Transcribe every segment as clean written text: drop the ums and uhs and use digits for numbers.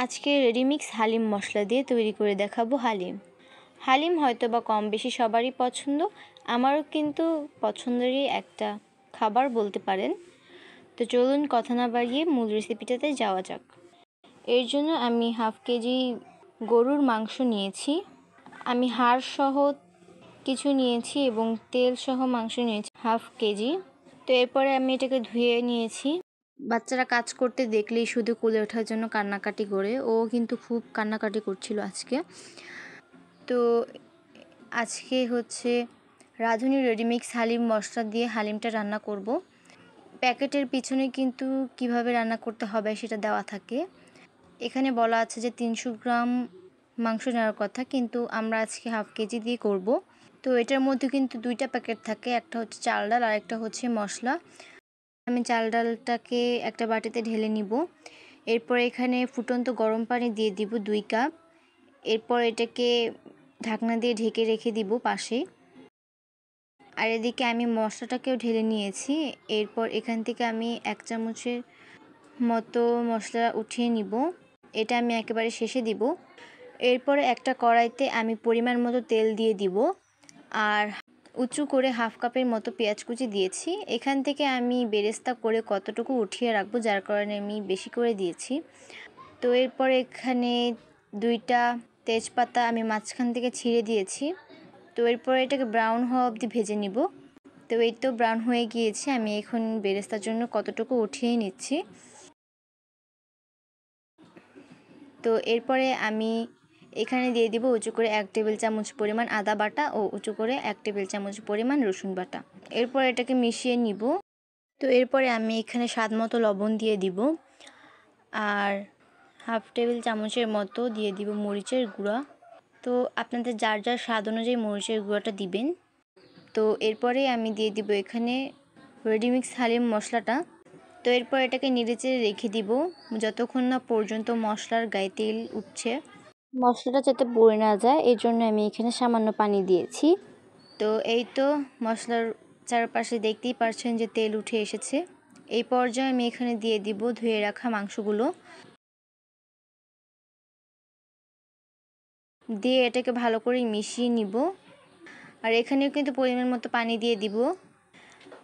আজকে রেডিমিক্স হালিম মশলা দিয়ে তৈরি করে দেখাবো হালিম। হালিম হয়তো বা কম বেশি সবারই পছন্দ, আমারও কিন্তু পছন্দেরই একটা খাবার বলতে পারেন। তো চলুন কথা না বাড়িয়ে মূল রেসিপিটাতে যাওয়া যাক। এর জন্য আমি হাফ কেজি গরুর মাংস নিয়েছি। আমি হাড় সহ কিছু নিয়েছি এবং তেল সহ মাংস নিয়েছি হাফ কেজি। তো এরপরে আমি এটাকে ধুয়ে নিয়েছি। বাচ্চারা কাজ করতে দেখলেই শুধু কোলে ওঠার জন্য কান্নাকাটি করে, ও কিন্তু খুব কান্নাকাটি করছিল আজকে। তো আজকে হচ্ছে রাঁধুনি রেডিমিক্স হালিম মশলা দিয়ে হালিমটা রান্না করব। প্যাকেটের পিছনে কিন্তু কিভাবে রান্না করতে হবে সেটা দেওয়া থাকে। এখানে বলা আছে যে 300 গ্রাম মাংস নেওয়ার কথা, কিন্তু আমরা আজকে হাফ কেজি দিয়ে করব। তো এটার মধ্যে কিন্তু 2টা প্যাকেট থাকে, একটা হচ্ছে চাল ডাল আর একটা হচ্ছে মশলা। আমি চাল ডালটাকে একটা বাটিতে ঢেলে নিব। এরপর এখানে ফুটন্ত গরম পানি দিয়ে দিব 2 কাপ। এরপর এটাকে ঢাকনা দিয়ে ঢেকে রেখে দিব পাশে। আর এদিকে আমি মশলাটাকেও ঢেলে নিয়েছি। এরপর এখান থেকে আমি 1 চামচের মতো মশলা উঠিয়ে নিব। এটা আমি একেবারে শেষে দিব। এরপরে একটা কড়াইতে আমি পরিমাণ মতো তেল দিয়ে দিব আর উঁচু করে হাফ কাপের মতো পেঁয়াজ কুচি দিয়েছি। এখান থেকে আমি বেরেস্তা করে কতটুকু উঠিয়ে রাখবো, যার কারণে আমি বেশি করে দিয়েছি। তো এরপর এখানে 2টা তেজপাতা আমি মাঝখান থেকে ছিঁড়ে দিয়েছি। তো এরপর এটাকে ব্রাউন হওয়া অবধি ভেজে নিব। তো এই তো ব্রাউন হয়ে গিয়েছে, আমি এখন বেরেস্তার জন্য কতটুকু উঠিয়ে নিচ্ছি। তো এরপরে আমি এখানে দিয়ে দিব উঁচু করে 1 টেবিল চামচ পরিমাণ আদা বাটা ও উঁচু করে 1 টেবিল চামচ পরিমাণ রসুন বাটা। এরপর এটাকে মিশিয়ে নিব। তো এরপরে আমি এখানে স্বাদ মতো লবণ দিয়ে দিব আর হাফ টেবিল চামচের মতো দিয়ে দিব মরিচের গুঁড়া। তো আপনাদের যার যার স্বাদ অনুযায়ী মরিচের গুঁড়াটা দিবেন। তো এরপরে আমি দিয়ে দিব এখানে রেডিমিক্স হালিম মশলাটা। তো এরপর এটাকে নেড়েচেড়ে রেখে দিব যতক্ষণ না পর্যন্ত মশলার গায়ে তেল উঠছে। মশলাটা যাতে পড়ে না যায় এর জন্য আমি এখানে সামান্য পানি দিয়েছি। তো এই তো মশলার চারপাশে দেখতেই পাচ্ছেন যে তেল উঠে এসেছে। এই পর্যায়ে আমি এখানে দিয়ে দিব ধুয়ে রাখা মাংসগুলো, দিয়ে এটাকে ভালো করে মিশিয়ে নিব। আর এখানেও কিন্তু পরিমাণ মতো পানি দিয়ে দিব।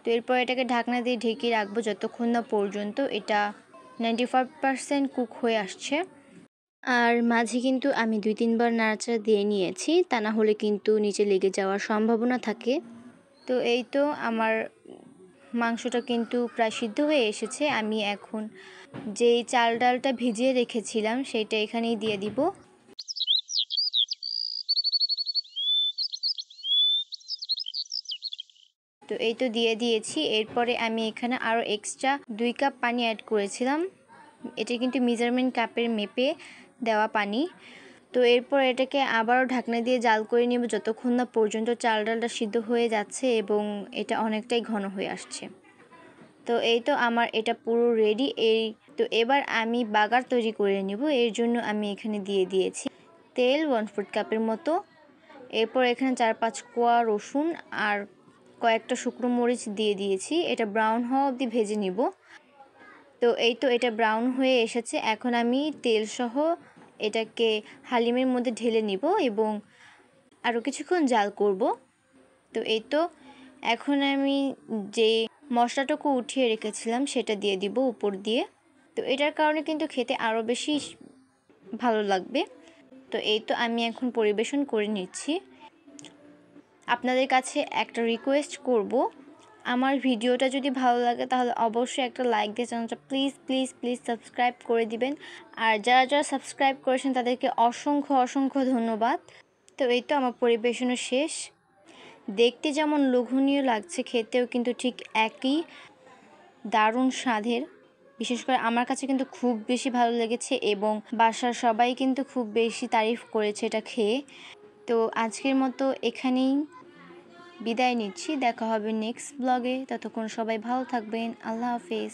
তো এরপর এটাকে ঢাকনা দিয়ে ঢেকে রাখবো যতক্ষণ না পর্যন্ত এটা 95% কুক হয়ে আসছে। আর মাঝে কিন্তু আমি 2-3 বার নাড়াচাড়া দিয়ে নিয়েছি, তা না হলে কিন্তু নিচে লেগে যাওয়ার সম্ভাবনা থাকে। তো এই তো আমার মাংসটা কিন্তু প্রায় সিদ্ধ হয়ে এসেছে। আমি এখন যেই চাল ডালটা ভিজিয়ে রেখেছিলাম সেইটা এখানেই দিয়ে দিব। তো এই তো দিয়ে দিয়েছি। এরপরে আমি এখানে আরও এক্সট্রা 2 কাপ পানি অ্যাড করেছিলাম। এটা কিন্তু মেজারমেন্ট কাপের মেপে দেওয়া পানি। তো এরপর এটাকে আবারও ঢাকনা দিয়ে জাল করে নেব যতক্ষণ না পর্যন্ত চাল ডালটা সিদ্ধ হয়ে যাচ্ছে এবং এটা অনেকটাই ঘন হয়ে আসছে। তো এই তো আমার এটা পুরো রেডি। তো এবার আমি বাগার তৈরি করে নেব। এর জন্য আমি এখানে দিয়ে দিয়েছি তেল 1/4 কাপের মতো। এরপর এখানে 4-5 কোয়া রসুন আর কয়েকটা শুকনো মরিচ দিয়ে দিয়েছি। এটা ব্রাউন হওয়া অবধি ভেজে নিব। তো এই তো এটা ব্রাউন হয়ে এসেছে। এখন আমি তেলসহ এটাকে হালিমের মধ্যে ঢেলে নিব এবং আরও কিছুক্ষণ জাল করব। তো এই তো এখন আমি যে মশলাটাকে উঠিয়ে রেখেছিলাম সেটা দিয়ে দিব উপর দিয়ে। তো এটার কারণে কিন্তু খেতে আরও বেশি ভালো লাগবে। তো এই তো আমি এখন পরিবেশন করে নিচ্ছি। আপনাদের কাছে একটা রিকোয়েস্ট করব, আমার ভিডিওটা যদি ভালো লাগে তাহলে অবশ্যই একটা লাইক দিয়ে চ্যানেলটা প্লিজ প্লিজ প্লিজ সাবস্ক্রাইব করে দিবেন। আর যারা যারা সাবস্ক্রাইব করেছেন তাদেরকে অসংখ্য অসংখ্য ধন্যবাদ। তো এই তো আমার পরিবেশনও শেষ। দেখতে যেমন লোভনীয় লাগছে, খেতেও কিন্তু ঠিক একই দারুণ স্বাদের। বিশেষ করে আমার কাছে কিন্তু খুব বেশি ভালো লেগেছে এবং বাসার সবাই কিন্তু খুব বেশি তারিফ করেছে এটা খেয়ে। তো আজকের মতো এখানেই বিদায় নিচ্ছি। দেখা হবে নেক্সট ব্লগে। ততক্ষণ সবাই ভালো থাকবেন। আল্লাহ হাফেজ।